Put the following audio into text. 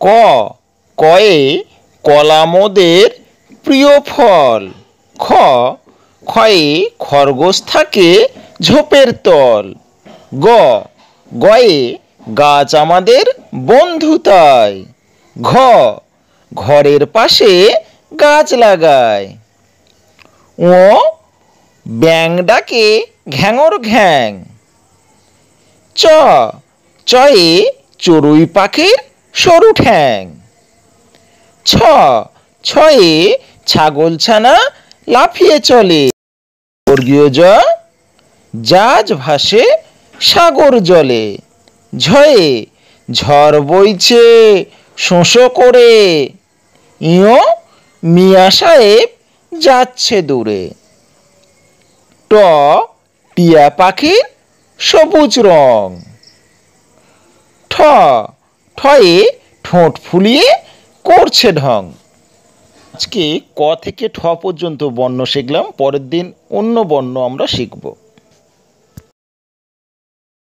ক কয়ে কলা মোদের প্রিয় ফল। খ খয়ে খরগোশ থাকে ঝোপের তল। গ গয়ে গাছ আমাদের বন্ধু তাই। ঘ ঘরের পাশে গাছ লাগায়। ও ব্যাঙ ডাকে ঘ্যাঙর ঘ্যাং। চ চয়ে চড়ুই পাখির সরু ঠ্যাং। ছ ছয়ে ছাগলছানা লাফিয়ে চলে। বর্গীয় জ জাহাজ ভাসে সাগর জলে। ঝয়ে ঝড় বইছে শোঁ করে। ইয় মিয়া সাহেব যাচ্ছে দূরে। ট টিয়া পাখির সবুজ রং। ঠ ঠয়ে ঠোঁট ফুলিয়ে করছে ঢং। আজকে ক থেকে ঠ পর্যন্ত বর্ণ শিখলাম। পরের দিন অন্য বর্ণ আমরা শিখব।